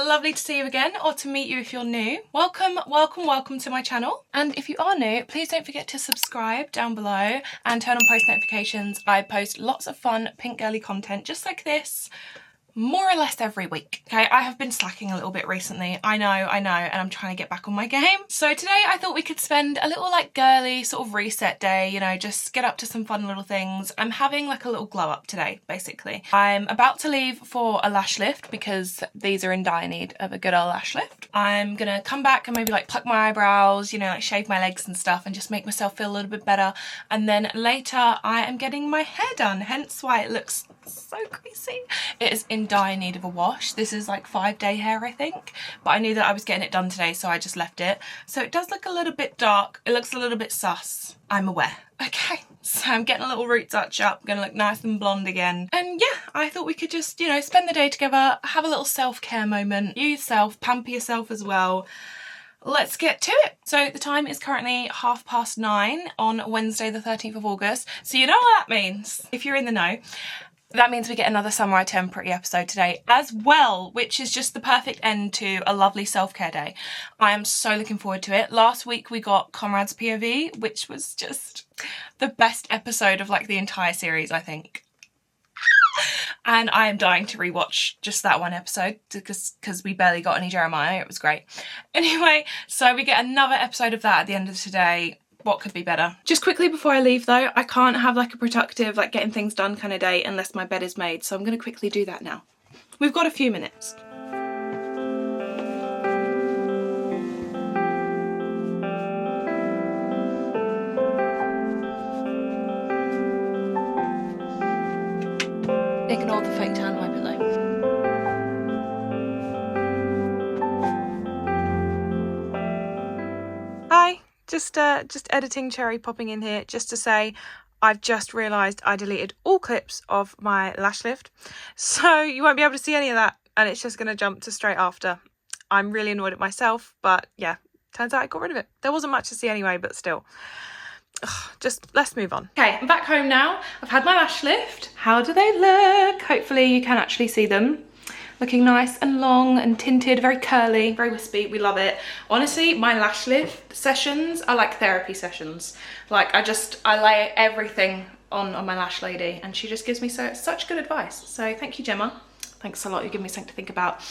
lovely to see you again, or to meet you if you're new. Welcome, welcome, welcome to my channel. And if you are new, please don't forget to subscribe down below and turn on post notifications. I post lots of fun pink girly content just like this, more or less every week. Okay, I have been slacking a little bit recently. I know, and I'm trying to get back on my game. So today I thought we could spend a little like girly sort of reset day, you know, just get up to some fun little things. I'm having like a little glow up today, basically. I'm about to leave for a lash lift because these are in dire need of a good old lash lift. I'm gonna come back and maybe like pluck my eyebrows, you know, like shave my legs and stuff and just make myself feel a little bit better. And then later I am getting my hair done, hence why it looks so greasy. It is in dire need of a wash. This is like 5-day hair, I think, but I knew that I was getting it done today, so I just left it. So it does look a little bit dark. It looks a little bit sus. I'm aware. Okay, so I'm getting a little root touch up, gonna look nice and blonde again. And yeah, I thought we could just, you know, spend the day together, have a little self-care moment, you yourself, pamper yourself as well. Let's get to it. So the time is currently 9:30 on Wednesday the 13th of August. So you know what that means, if you're in the know. That means we get another Summer I Turn Pretty episode today as well, which is just the perfect end to a lovely self-care day. I am so looking forward to it. Last week we got Conrad's POV, which was just the best episode of like the entire series, I think. And I am dying to rewatch just that one episode because we barely got any Jeremiah. It was great. Anyway, so we get another episode of that at the end of today. What could be better? Just quickly before I leave though, I can't have like a productive, like getting things done kind of day unless my bed is made. So I'm going to quickly do that now. We've got a few minutes. Ignore the fake tan on my pillow. Hi. Just editing Cherrie popping in here just to say I've just realised I deleted all clips of my lash lift, so you won't be able to see any of that and it's just going to jump to straight after. I'm really annoyed at myself, but yeah, turns out I got rid of it. There wasn't much to see anyway, but still. Ugh, just let's move on. Okay, I'm back home now. I've had my lash lift. How do they look? Hopefully you can actually see them. Looking nice and long and tinted, very curly, very wispy. We love it. Honestly, my lash lift sessions are like therapy sessions. Like I lay everything on my lash lady and she just gives me such good advice. So thank you, Gemma. Thanks a lot. You give me something to think about.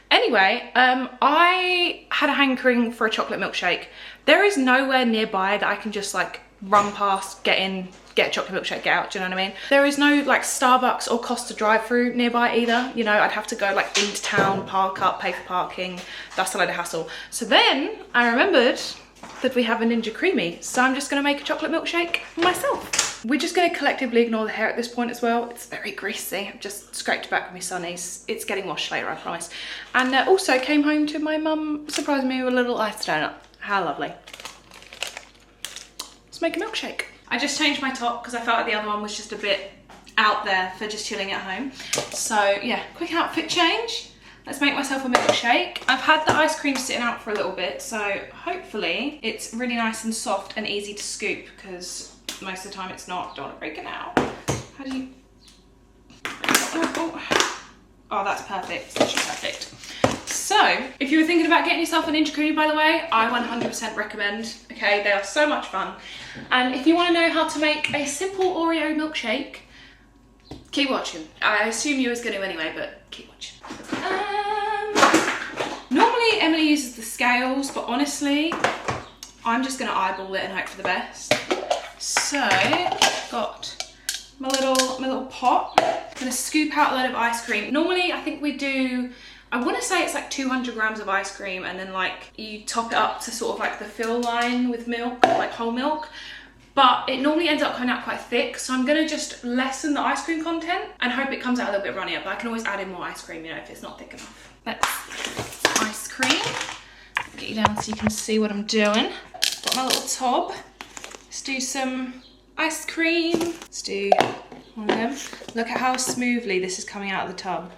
Anyway, I had a hankering for a chocolate milkshake. There is nowhere nearby that I can just like run past, get a chocolate milkshake, get out, do you know what I mean? There is no like Starbucks or Costa drive-through nearby either. You know, I'd have to go like into town, park up, pay for parking. That's a load of hassle. So then I remembered that we have a Ninja Creamy. So I'm just gonna make a chocolate milkshake myself. We're just gonna collectively ignore the hair at this point as well. It's very greasy. I've just scraped it back with my sunnies. It's getting washed later, I promise. And also came home to my mum surprising me with a little ice donut. How lovely. Let's make a milkshake. I just changed my top because I felt like the other one was just a bit out there for just chilling at home. So yeah, quick outfit change. Let's make myself a milkshake. I've had the ice cream sitting out for a little bit, so hopefully it's really nice and soft and easy to scoop because most of the time it's not. Don't want to break it now. How do you... Oh, that's perfect. That's just perfect. So, if you were thinking about getting yourself a Ninja Creamy, by the way, I 100% recommend. Okay, they are so much fun. And if you want to know how to make a simple Oreo milkshake, keep watching. I assume you was going to anyway, but keep watching. Normally Emily uses the scales, but honestly, I'm just going to eyeball it and hope for the best. So, got my little pot. I'm going to scoop out a load of ice cream. Normally, I think we do... I want to say it's like 200 grams of ice cream and then like you top it up to sort of like the fill line with milk, like whole milk. But it normally ends up coming out quite thick. So I'm going to just lessen the ice cream content and hope it comes out a little bit runnier. But I can always add in more ice cream, you know, if it's not thick enough. Let's ice cream. Get you down so you can see what I'm doing. Got my little tub. Let's do some ice cream. Let's do one of them. Look at how smoothly this is coming out of the tub.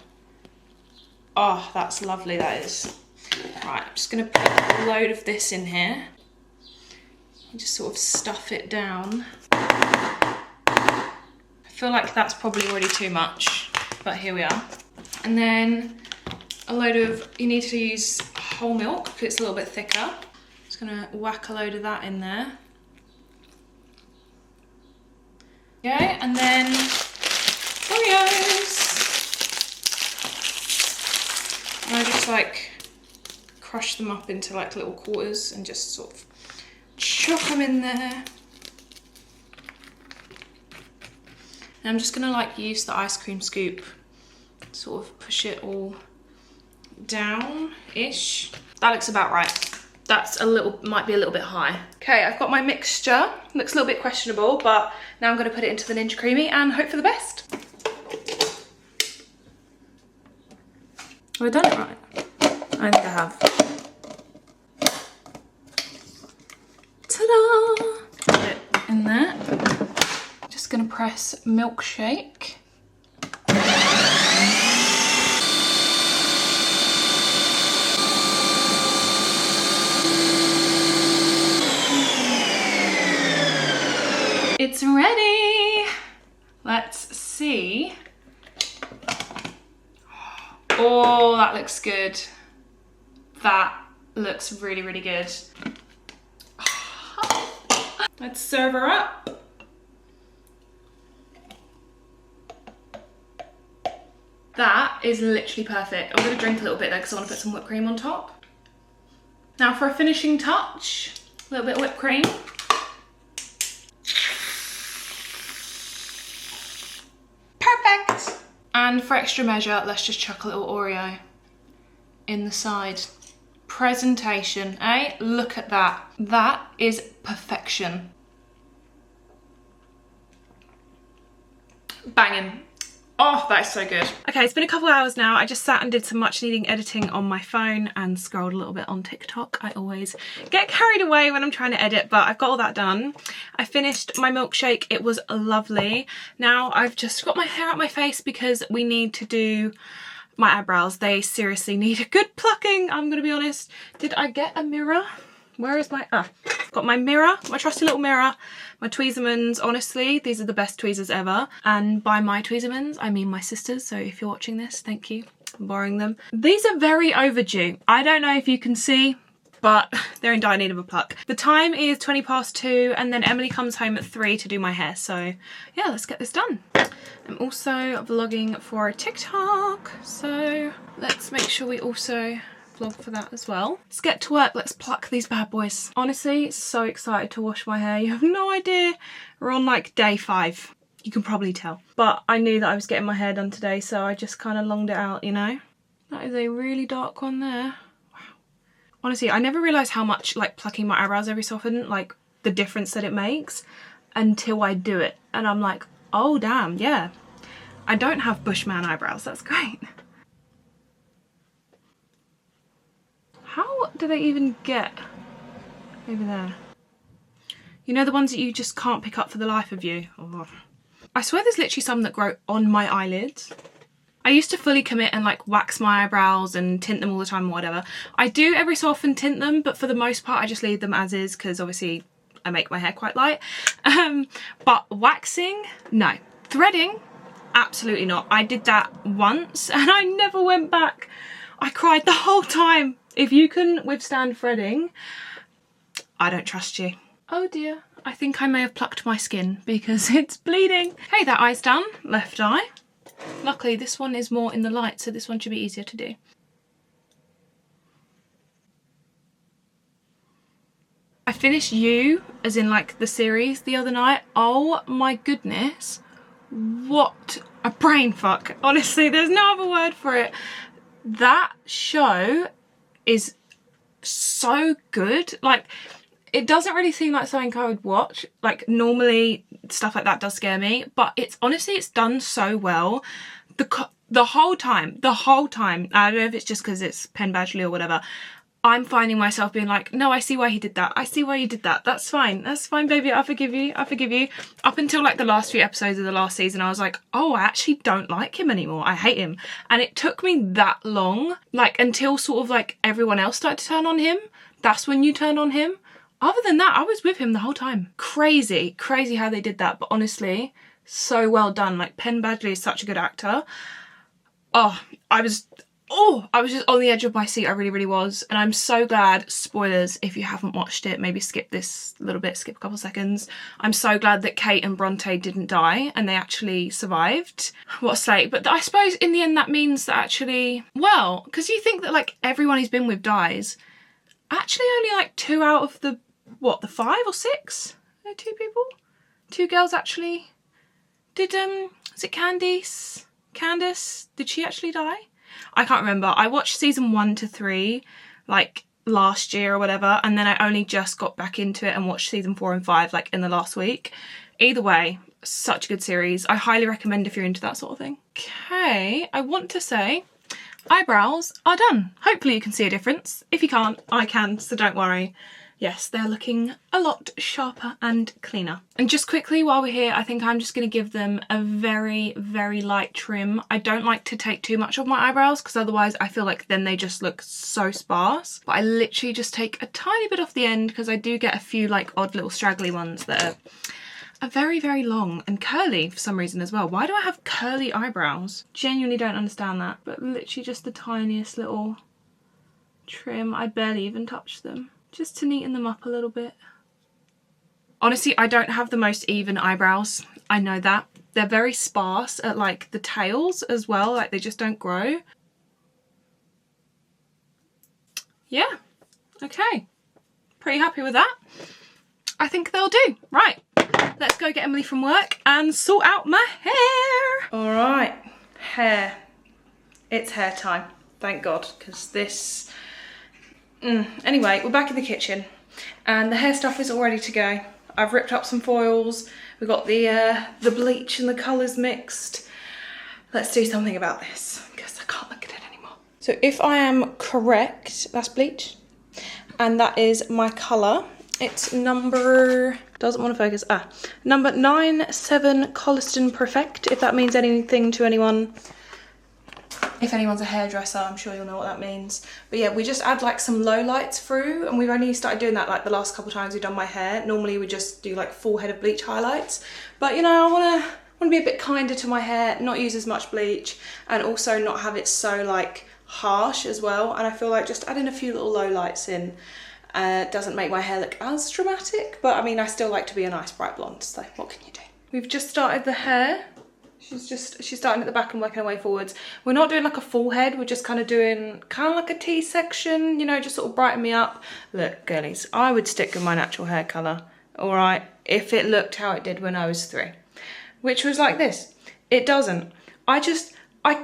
Oh, that's lovely, that is. Right, I'm just gonna put a load of this in here. And just sort of stuff it down. I feel like that's probably already too much, but here we are. And then a load of, you need to use whole milk because it's a little bit thicker. Just gonna whack a load of that in there. Okay, and then Oreos. And I just like crush them up into like little quarters and just sort of chuck them in there. And I'm just gonna like use the ice cream scoop, sort of push it all down-ish. That looks about right. That's a little, might be a little bit high. Okay, I've got my mixture. Looks a little bit questionable, but now I'm gonna put it into the Ninja Creamy and hope for the best. Have I done it right? I think I have. Ta-da! Put it in there. Just gonna press milkshake. It's ready. Let's see. Oh, that looks good. That looks really, really good. Let's serve her up. That is literally perfect. I'm gonna drink a little bit there because I want to put some whipped cream on top. Now for a finishing touch, a little bit of whipped cream. Perfect. And for extra measure, let's just chuck a little Oreo in the side. Presentation, eh? Look at that. That is perfection. Banging. Oh, that is so good. Okay, it's been a couple hours now. I just sat and did some much needing editing on my phone and scrolled a little bit on TikTok. I always get carried away when I'm trying to edit, but I've got all that done. I finished my milkshake. It was lovely. Now I've just got my hair out my face because we need to do my eyebrows. They seriously need a good plucking, I'm gonna be honest. Did I get a mirror? Where is my, got my mirror, my trusty little mirror, my Tweezermans. Honestly, these are the best tweezers ever. And by my Tweezermans, I mean my sisters. So if you're watching this, thank you for borrowing them. These are very overdue. I don't know if you can see, but they're in dire need of a pluck. The time is 2:20 and then Emily comes home at 3 to do my hair. So yeah, let's get this done. I'm also vlogging for a TikTok. So let's make sure we also vlog for that as well. Let's get to work. Let's pluck these bad boys. Honestly, so excited to wash my hair. You have no idea. We're on like day 5. You can probably tell. But I knew that I was getting my hair done today, so I just kind of longed it out, you know? That is a really dark one there. Wow. Honestly, I never realised how much like plucking my eyebrows every so often, like the difference that it makes until I do it. And I'm like, oh damn, yeah. I don't have Bushman eyebrows. That's great. How do they even get over there? You know, the ones that you just can't pick up for the life of you? Oh. I swear there's literally some that grow on my eyelids. I used to fully commit and like wax my eyebrows and tint them all the time or whatever. I do every so often tint them, but for the most part I just leave them as is because obviously I make my hair quite light. But waxing, no. Threading, absolutely not. I did that once and I never went back. I cried the whole time. If you can withstand threading, I don't trust you. Oh dear, I think I may have plucked my skin because it's bleeding. Hey, that eye's done, left eye. Luckily this one is more in the light, so this one should be easier to do. I finished You, as in like the series, the other night. Oh my goodness, what a brain fuck. Honestly, there's no other word for it. That show is so good. Like, it doesn't really seem like something I would watch. Like, normally stuff like that does scare me, but it's honestly, it's done so well. The whole time, I don't know if it's just because it's Penn Badgley or whatever, I'm finding myself being like, no, I see why he did that. I see why you did that. That's fine, baby. I forgive you. I forgive you. Up until like the last few episodes of the last season, I was like, oh, I actually don't like him anymore. I hate him. And it took me that long, like until sort of like everyone else started to turn on him. That's when you turn on him. Other than that, I was with him the whole time. Crazy how they did that. But honestly, so well done. Like, Penn Badgley is such a good actor. Oh, I was Oh, I was just on the edge of my seat, I really, really was. And I'm so glad, spoilers, if you haven't watched it, maybe skip this little bit, skip a couple seconds. I'm so glad that Kate and Bronte didn't die and they actually survived. What a slate. But I suppose in the end that means that actually, well, because you think that like everyone he's been with dies. Actually only like 2 out of the, what, the 5 or 6? 2 people? 2 girls actually. Did, is it Candice? Did she actually die? I can't remember. I watched season 1 to 3 like last year or whatever, and then I only just got back into it and watched season 4 and 5 like in the last week. Either way, such a good series. I highly recommend if you're into that sort of thing. Okay, I want to say eyebrows are done. Hopefully you can see a difference. If you can't, I can, so don't worry. Yes, they're looking a lot sharper and cleaner. And just quickly while we're here, I think I'm just going to give them a very, very light trim. I don't like to take too much of my eyebrows because otherwise I feel like then they just look so sparse. But I literally just take a tiny bit off the end because I do get a few like odd little straggly ones that are very, very long and curly for some reason as well. Why do I have curly eyebrows? Genuinely don't understand that. But literally just the tiniest little trim. I barely even touch them. Just to neaten them up a little bit. Honestly, I don't have the most even eyebrows. I know that. They're very sparse at like the tails as well. Like they just don't grow. Yeah. Okay. Pretty happy with that. I think they'll do. Right. Let's go get Emily from work and sort out my hair. All right. Hair. It's hair time. Thank God. Because this... Anyway, we're back in the kitchen and the hair stuff is all ready to go. I've ripped up some foils. We've got the bleach and the colours mixed. Let's do something about this because I can't look at it anymore. So if I am correct, that's bleach and that is my colour. It's number, doesn't want to focus, number 97 Coliston Perfect, if that means anything to anyone. If anyone's a hairdresser, I'm sure you'll know what that means. But yeah, we just add like some low lights through and we've only started doing that like the last couple of times we've done my hair. Normally we just do like full head of bleach highlights. But you know, I want to be a bit kinder to my hair, not use as much bleach and also not have it so like harsh as well. And I feel like just adding a few little low lights in doesn't make my hair look as dramatic. But I mean, I still like to be a nice bright blonde, so what can you do? We've just started the hair. She's starting at the back and working her way forwards. We're not doing like a full head, we're just kind of doing kind of like a T-section, you know, just sort of brighten me up. Look, girlies, I would stick with my natural hair colour, all right, if it looked how it did when I was 3, which was like this. It doesn't. I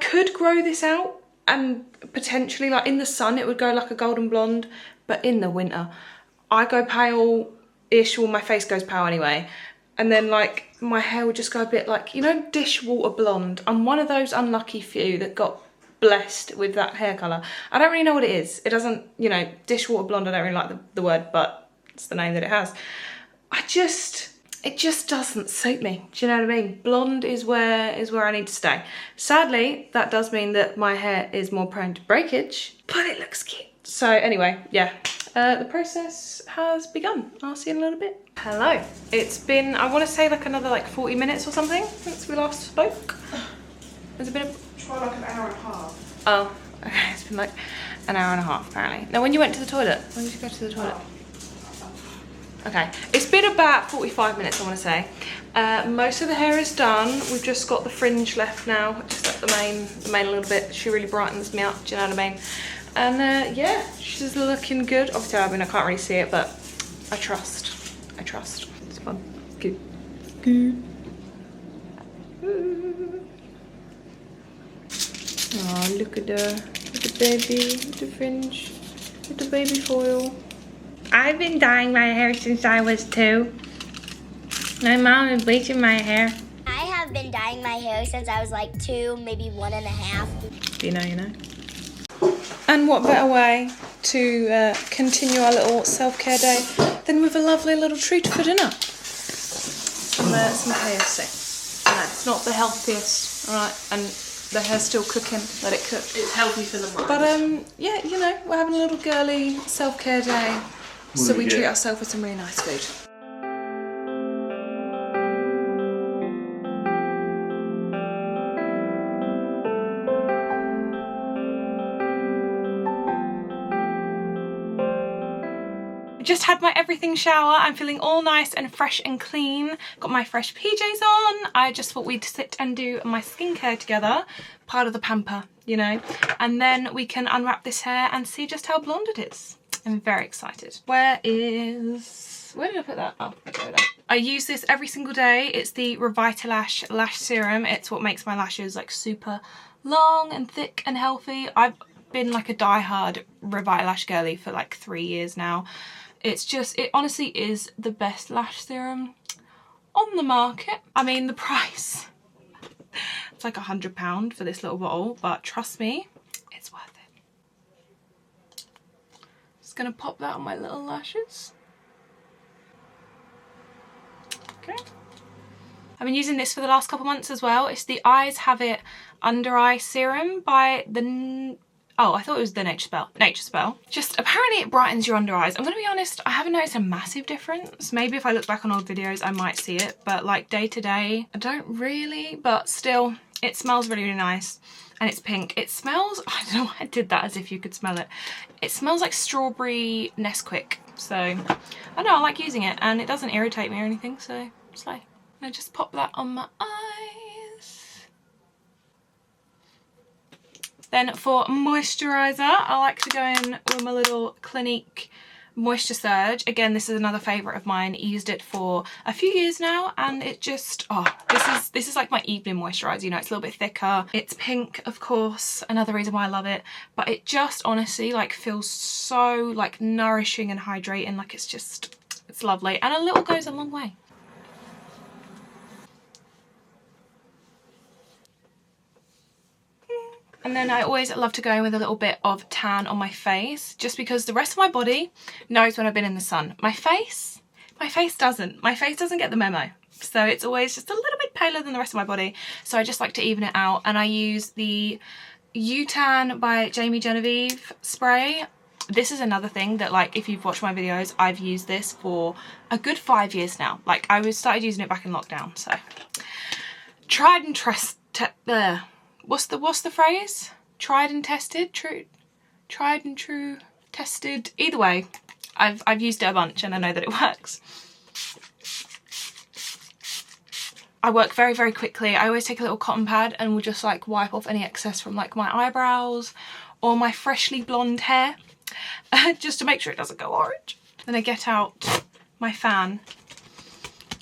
could grow this out and potentially like in the sun it would go like a golden blonde, but in the winter I go pale-ish, well my face goes pale anyway. And then like my hair would just go a bit like, you know, dishwater blonde. I'm one of those unlucky few that got blessed with that hair colour. I don't really know what it is. It doesn't, you know, dishwater blonde, I don't really like the word, but it's the name that it has. It just doesn't suit me. Do you know what I mean? Blonde is where I need to stay. Sadly, that does mean that my hair is more prone to breakage, but it looks cute. So anyway, yeah. The process has begun. I'll see you in a little bit. Hello. It's been, I want to say like another like 40 minutes or something since we last spoke. There's a bit of... Try like an hour and a half. Oh, okay. It's been like an hour and a half apparently. Now when you went to the toilet, when did you go to the toilet? Okay, it's been about 45 minutes I want to say. Most of the hair is done. We've just got the fringe left now, just like the main a little bit. She really brightens me up, do you know what I mean? And yeah, she's looking good. Obviously, I mean, I can't really see it, but I trust. It's fun. Good. Oh, look at the baby, with the fringe, with the baby foil. I've been dyeing my hair since I was 2. My mom is bleaching my hair. I have been dyeing my hair since I was like 2, maybe 1.5. You know. And what better way to continue our little self-care day than with a lovely little treat for dinner? Some KFC. No, it's not the healthiest, alright, and the hair's still cooking, let it cook. It's healthy for the mind. But yeah, you know, we're having a little girly self-care day, so we treat ourselves with some really nice food. just had my everything shower. I'm feeling all nice and fresh and clean. Got my fresh PJs on. I just thought we'd sit and do my skincare together. Part of the pamper, you know. And then we can unwrap this hair and see just how blonde it is. I'm very excited. Where did I put that? Oh, there. I use this every single day. It's the Revitalash Lash Serum. It's what makes my lashes like super long and thick and healthy. I've been like a die-hard Revitalash girly for like 3 years now. It's just, it honestly is the best lash serum on the market. I mean, the price, it's like £100 for this little bottle, but trust me, it's worth it. Just gonna pop that on my little lashes. Okay. I've been using this for the last couple months as well. It's the Eyes Have It Under Eye Serum by the... Oh, I thought it was the Nature Spell. Just apparently it brightens your under eyes. I'm gonna be honest, I haven't noticed a massive difference. Maybe if I look back on old videos, I might see it, but like day to day, I don't really, but still, it smells really, really nice. And it's pink. It smells, I don't know why I did that as if you could smell it. It smells like strawberry Nesquik. So, I don't know, I like using it and it doesn't irritate me or anything, so it's like, I just pop that on my eyes. Then for moisturiser, I like to go in with my little Clinique Moisture Surge. Again, this is another favourite of mine. Used it for a few years now and it just, oh, this is like my evening moisturiser, you know, it's a little bit thicker. It's pink, of course, another reason why I love it. But it just honestly like feels so like nourishing and hydrating, like it's just, it's lovely. And a little goes a long way. And then I always love to go in with a little bit of tan on my face, just because the rest of my body knows when I've been in the sun. My face doesn't. My face doesn't get the memo. So it's always just a little bit paler than the rest of my body. So I just like to even it out. And I use the U-Tan by Jamie Genevieve spray. This is another thing that, like, if you've watched my videos, I've used this for a good 5 years now. Like, I started using it back in lockdown, so. Tried and trusted. What's the phrase? Tried and tested? Tried and true tested. Either way, I've used it a bunch and I know that it works. I work very, very quickly. I always take a little cotton pad and will just like wipe off any excess from like my eyebrows or my freshly blonde hair just to make sure it doesn't go orange. Then I get out my fan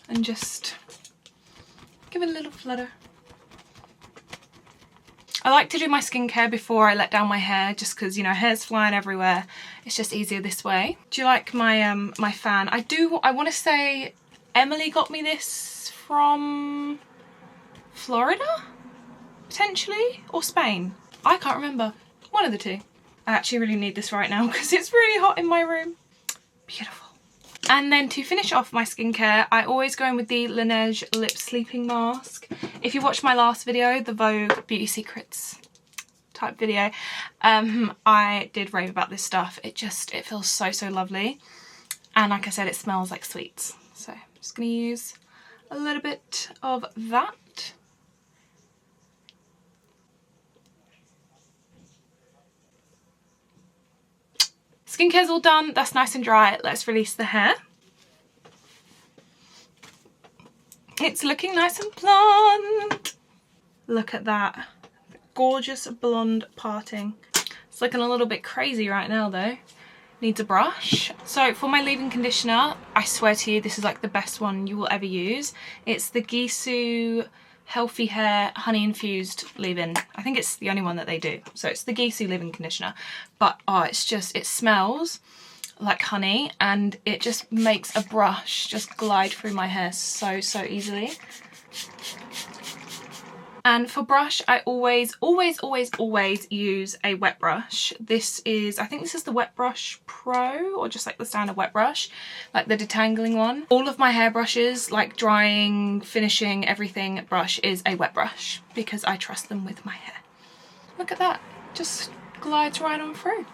and just give it a little flutter. I like to do my skincare before I let down my hair, just because, you know, hair's flying everywhere. It's just easier this way. Do you like my my fan? I want to say Emily got me this from Florida, potentially, or Spain. I can't remember. One of the two. I actually really need this right now because it's really hot in my room. Beautiful. And then to finish off my skincare, I always go in with the Laneige Lip Sleeping Mask. If you watched my last video, the Vogue Beauty Secrets type video, I did rave about this stuff. It feels so, so lovely. And like I said, it smells like sweets. So I'm just going to use a little bit of that. Skincare's all done, that's nice and dry. Let's release the hair. It's looking nice and blonde. Look at that. Gorgeous blonde parting. It's looking a little bit crazy right now though. Needs a brush. So for my leave-in conditioner, I swear to you, this is like the best one you will ever use. It's the Gisou Healthy Hair Honey Infused leave-in. I think it's the only one that they do. So it's the Gisou leave-in conditioner. But oh, it's just, it smells like honey and it just makes a brush just glide through my hair so, so easily. And for brush, I always use a wet brush. This is, I think this is the Wet Brush Pro, or just like the standard wet brush, like the detangling one. All of my hair brushes, like drying, finishing, everything brush is a wet brush because I trust them with my hair. Look at that, just glides right on through.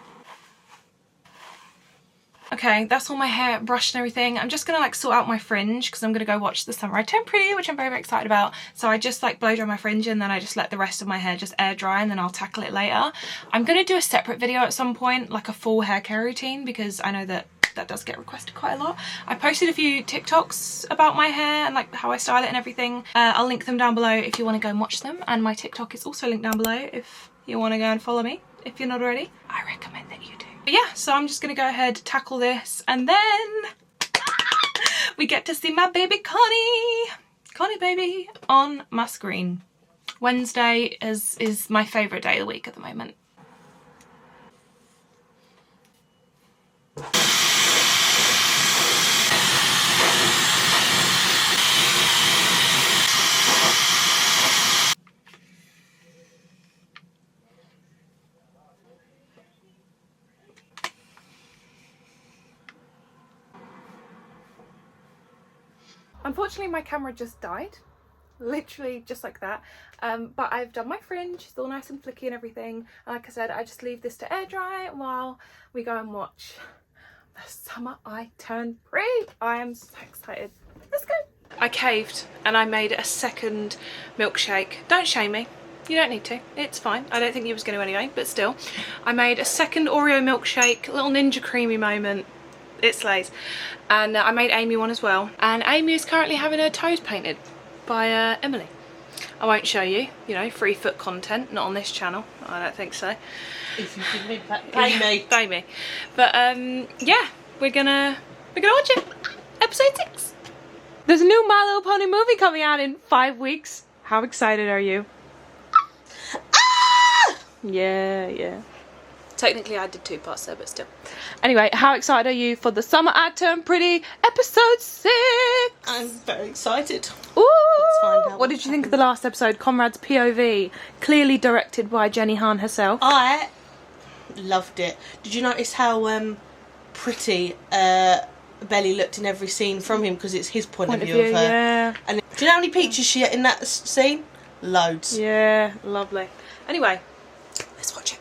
Okay, that's all my hair brushed and everything. I'm just gonna like sort out my fringe because I'm gonna go watch the Summer I Turn Pretty, which I'm very, very excited about. So I just like blow dry my fringe and then I just let the rest of my hair just air dry and then I'll tackle it later. I'm gonna do a separate video at some point, like a full hair care routine, because I know that that does get requested quite a lot. I posted a few TikToks about my hair and like how I style it and everything. I'll link them down below if you want to go and watch them, and my TikTok is also linked down below if you want to go and follow me if you're not already. I recommend that you do. But yeah, so I'm just gonna go ahead, tackle this, and then we get to see my baby Connie baby on my screen. Wednesday is my favourite day of the week at the moment. Unfortunately, my camera just died, literally just like that, but I've done my fringe, it's all nice and flicky and everything. Like I said, I just leave this to air dry while we go and watch The Summer I Turned Pretty. I am so excited. Let's go. I caved and I made a second milkshake. Don't shame me. You don't need to. It's fine. I don't think you was going to anyway, but still. I made a second Oreo milkshake, a little Ninja Creamy moment. It slays. And I made Amy one as well. And Amy is currently having her toes painted by Emily. I won't show you, you know, free foot content, not on this channel. I don't think so. If you give me pay me. Pay me. But yeah, we're gonna watch it. Episode 6. There's a new My Little Pony movie coming out in 5 weeks. How excited are you? Ah! Yeah. Technically I did 2 parts there, but still. Anyway, how excited are you for The Summer I Turned Pretty episode 6? I'm very excited. Ooh! Let's find out What did you think of the last episode, Conrad's POV? Clearly directed by Jenny Han herself. I loved it. Did you notice how pretty Belly looked in every scene from him, because it's his point of view of her? Yeah. And do you know how many peaches she had in that scene? Loads. Yeah, lovely. Anyway, let's watch it.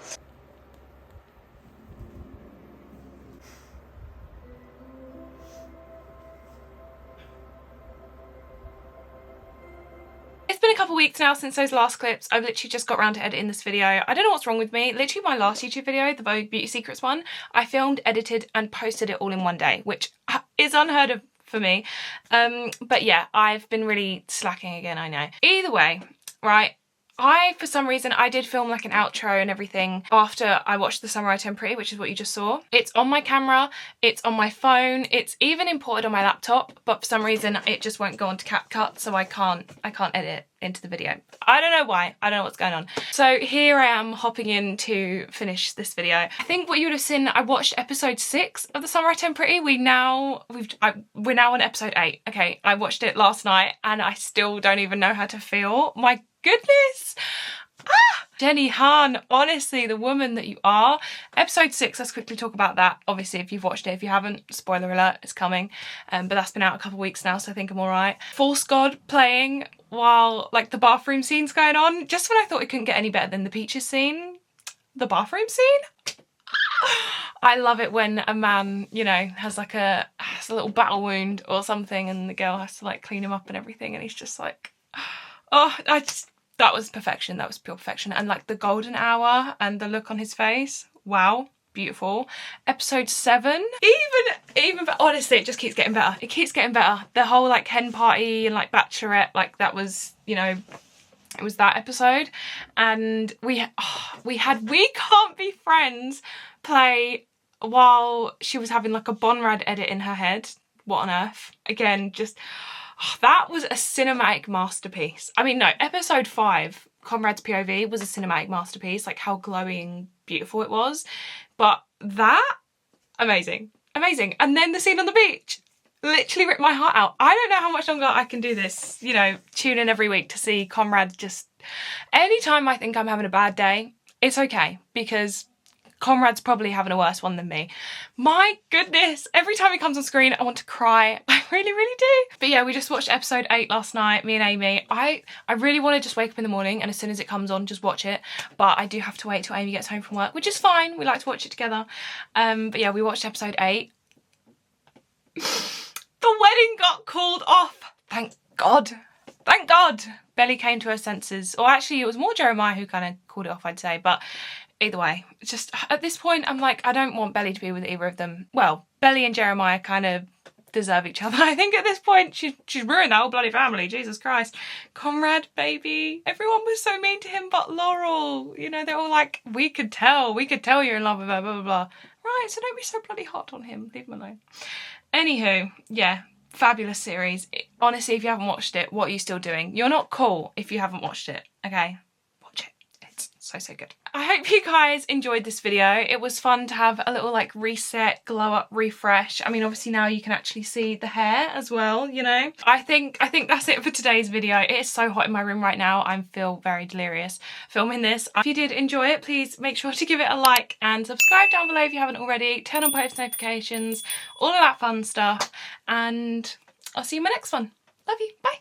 it's been a couple weeks now since those last clips. I've literally just got around to editing this video. I don't know what's wrong with me. Literally my last YouTube video, the Vogue Beauty Secrets one, I filmed, edited and posted it all in one day, which is unheard of for me. But yeah, I've been really slacking again, I know. Either way, right, for some reason, I did film like an outro and everything after I watched The Summer I Turned Pretty, which is what you just saw. It's on my camera, it's on my phone, it's even imported on my laptop, but for some reason it just won't go onto CapCut, so I can't edit it into the video. I don't know why, I don't know what's going on. So here I am hopping in to finish this video. I think what you would have seen, I watched episode 6 of The Summer I Turned Pretty. We're now on episode 8. Okay, I watched it last night and I still don't even know how to feel. My goodness. Jenny Han, honestly, the woman that you are. Episode 6, let's quickly talk about that. Obviously, if you've watched it, if you haven't, spoiler alert, it's coming. But that's been out a couple weeks now, so I think I'm all right. False God playing while like the bathroom scene's going on. Just when I thought it couldn't get any better than the Peaches scene, the bathroom scene. I love it when a man, you know, has like has a little battle wound or something, and the girl has to like clean him up and everything, and he's just like, oh, that was perfection. That was pure perfection. And like the golden hour and the look on his face, wow, beautiful. Episode 7, even honestly, it just keeps getting better. It keeps getting better. The whole like hen party and like bachelorette, like that was, you know, it was that episode. And we had We Can't Be Friends play while she was having like a Bonrad edit in her head. What on earth? Again, just that was a cinematic masterpiece. I mean, no, episode 5, Conrad's POV, was a cinematic masterpiece, like how glowing beautiful it was. But that, amazing, amazing. And then the scene on the beach literally ripped my heart out. I don't know how much longer I can do this, you know, tune in every week to see Conrad just, anytime I think I'm having a bad day, it's okay, because Conrad's probably having a worse one than me. My goodness, every time he comes on screen, I want to cry. I really, really do. But yeah, we just watched episode 8 last night, me and Amy. I really want to just wake up in the morning and as soon as it comes on, just watch it. But I do have to wait till Amy gets home from work, which is fine. We like to watch it together. But yeah, we watched episode 8. The wedding got called off. Thank God. Thank God. Belly came to her senses. Or actually, it was more Jeremiah who kind of called it off, I'd say. But either way, just at this point I'm like, I don't want Belly to be with either of them. Well, Belly and Jeremiah kind of deserve each other. I think at this point she's ruined that whole bloody family. Jesus Christ. Conrad, baby, everyone was so mean to him but Laurel, you know, they're all like, we could tell you're in love with her, blah blah blah. Right, so don't be so bloody hot on him, leave him alone. Anywho, yeah, fabulous series. Honestly, if you haven't watched it, what are you still doing? You're not cool if you haven't watched it, okay? Watch it. It's so good. I hope you guys enjoyed this video. It was fun to have a little like reset, glow up, refresh. I mean, obviously now you can actually see the hair as well, you know. I think that's it for today's video. It is so hot in my room right now. I feel very delirious filming this. If you did enjoy it, please make sure to give it a like and subscribe down below if you haven't already. Turn on post notifications, all of that fun stuff. And I'll see you in my next one. Love you. Bye.